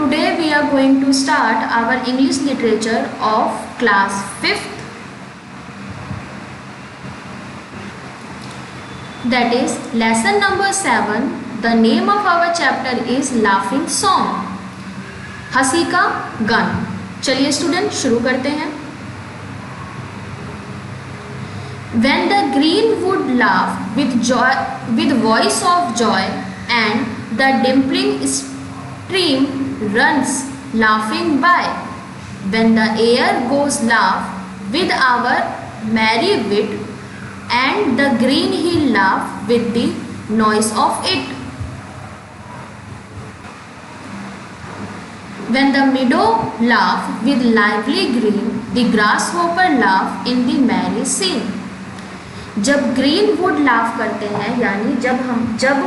Today we are going to start our English literature of class 5th, that is lesson number 7. The name of our chapter is Laughing Song, हंसी का गाना. चलिए student शुरू करते हैं. When the green would laugh with joy, with voice of joy, and the dimpling stream runs laughing by. When the air goes laugh with our merry wit, and the green hill laugh with the noise of it. When the meadow laugh with lively green, the grasshopper laugh in the merry scene. जब green would laugh करते हैं, यानी जब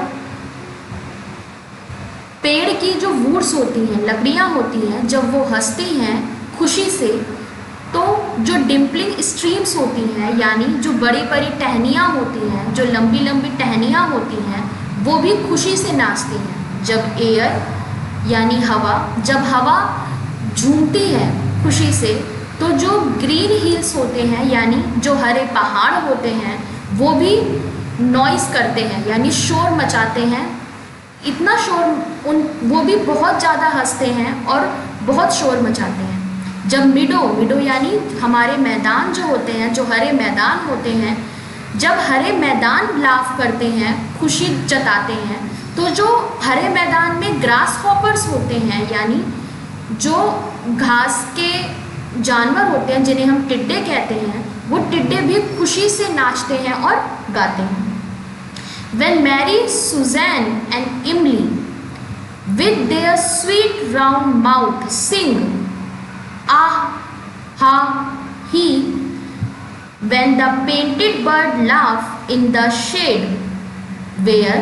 पेड़ की जो woods होती हैं, लकड़ियाँ होती हैं, जब वो हंसती हैं खुशी से, तो जो डिम्पलिंग स्ट्रीम्स होती हैं, यानी जो बड़ी बड़ी टहनियाँ होती हैं, जो लंबी लंबी टहनियाँ होती हैं, वो भी खुशी से नाचती हैं. जब एयर यानी हवा, जब हवा झूमती है खुशी से, तो जो ग्रीन हिल्स होते हैं, यानी जो हरे पहाड़ होते हैं, वो भी नॉइस करते हैं, यानी शोर मचाते हैं. इतना शोर वो भी बहुत ज़्यादा हंसते हैं और बहुत शोर मचाते हैं. जब मिडो यानी हमारे मैदान जो होते हैं, जो हरे मैदान होते हैं, जब हरे मैदान लाफ करते हैं, खुशी जताते हैं, तो जो हरे मैदान में ग्रास हॉपर्स होते हैं, यानी जो घास के जानवर होते हैं, जिन्हें हम टिड्डे कहते हैं, वो टिड्डे भी खुशी से नाचते हैं और गाते हैं. When Mary, Suzanne and Emily with their sweet round mouth sing ah ha he, when the painted bird laugh in the shade where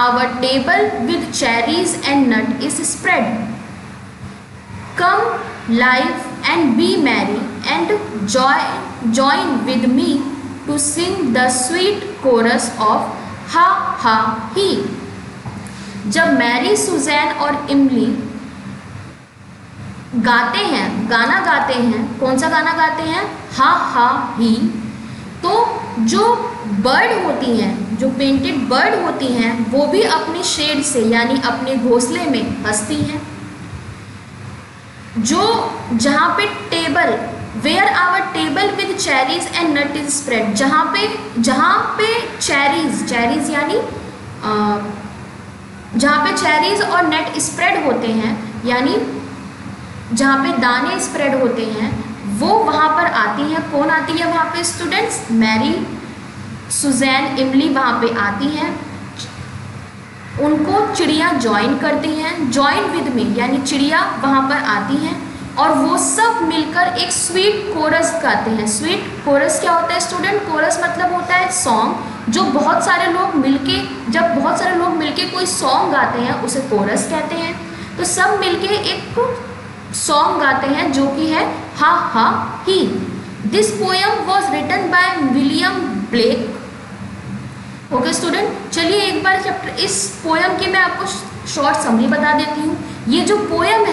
our table with cherries and nut is spread, come live and be merry and join with me to sing the sweet chorus of ha ha he. जब Mary, Suzanne और इमली गाते हैं, गाना गाते हैं, कौन सा गाना गाते हैं? हा हा ही. तो जो बर्ड होती हैं, जो पेंटेड बर्ड होती हैं, वो भी अपने शेड से यानी अपने घोंसले में हंसती हैं. जो जहाँ पे table, where our table with cherries and nut is spread, जहाँ पे चेरीज यानी जहाँ पे चेरीज और नट स्प्रेड होते हैं, यानी जहाँ पे दाने स्प्रेड होते हैं, वो वहाँ पर आती हैं. कौन आती है वहाँ पे स्टूडेंट्स? मैरी, सुजैन, इमली वहाँ पे आती हैं. उनको चिड़िया ज्वाइन करती हैं, ज्वाइन विद मी, यानी चिड़िया वहाँ पर आती हैं और वो सब मिलकर एक स्वीट कोरस गाते हैं. स्वीट कोरस क्या होता है स्टूडेंट? कोरस मतलब होता है सॉन्ग. जो बहुत सारे लोग मिलके कोई सॉन्ग गाते हैं, उसे कोरस कहते हैं. तो सब मिलके एक सॉन्ग गाते हैं जो कि है हा हा ही. This poem was written by William Blake. Okay student, चलिए एक बार इस पोएम की मैं आपको शॉर्ट समरी बता देती हूँ. ये जो पोएम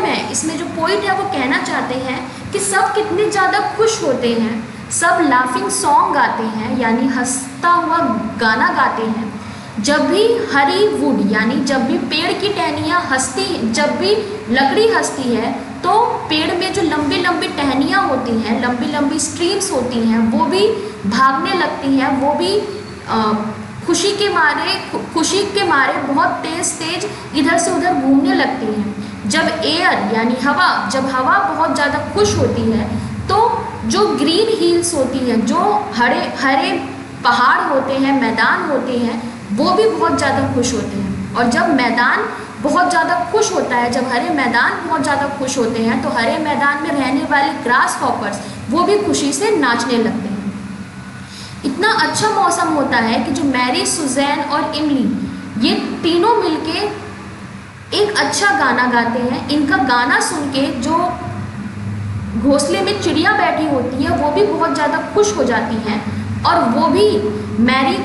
है, इसमें जो पोइट है वो कहना चाहते हैं कि सब कितने ज़्यादा खुश होते हैं, सब लाफिंग सॉन्ग गाते हैं, यानी हंसता हुआ गाना गाते हैं, जब भी हरी वुड यानी जब भी पेड़ की टहनियाँ हंसती हैं, जब भी लकड़ी हंसती है, तो पेड़ में जो लंबी लंबी टहनियाँ होती हैं, लंबी लंबी स्ट्रीम्स होती हैं, वो भी भागने लगती हैं, वो भी खुशी के मारे बहुत तेज इधर से उधर घूमने लगती हैं. जब एयर यानी जब हवा बहुत ज़्यादा खुश होती है, तो जो ग्रीन हिल्स होती हैं, जो हरे पहाड़ होते हैं, मैदान होते हैं, वो भी बहुत ज़्यादा खुश होते हैं. और जब मैदान बहुत ज़्यादा खुश होता है, जब हरे मैदान बहुत ज़्यादा खुश होते हैं, तो हरे मैदान में रहने वाले ग्रास हॉपर्स वो भी खुशी से नाचने लगते हैं. इतना अच्छा मौसम होता है कि जो मैरी, सुजैन और इमली ये तीनों मिलके एक अच्छा गाना गाते हैं. इनका गाना सुन के जो घोंसले में चिड़िया बैठी होती है, वो भी बहुत ज़्यादा खुश हो जाती हैं और वो भी मैरी,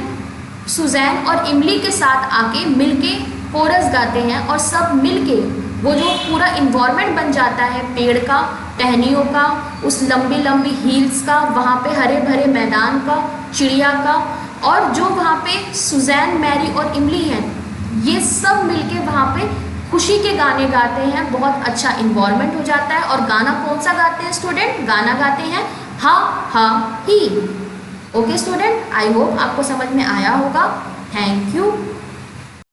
सुजैन और इमली के साथ आके मिलके कोरस गाते हैं और सब मिलके वो जो पूरा इन्वायरमेंट बन जाता है पेड़ का, टहनियों का, उस लंबी लंबी हील्स का, वहाँ पे हरे भरे मैदान का, चिड़िया का, और जो वहाँ पे सुजैन, मैरी और इमली हैं, ये सब मिलके वहाँ पे खुशी के गाने गाते हैं। बहुत अच्छा इन्वायरमेंट हो जाता है। और गाना कौन सा गाते हैं स्टूडेंट? गाना गाते हैं हा हा ही। ओके स्टूडेंट, आई होप आपको समझ में आया होगा। Thank you.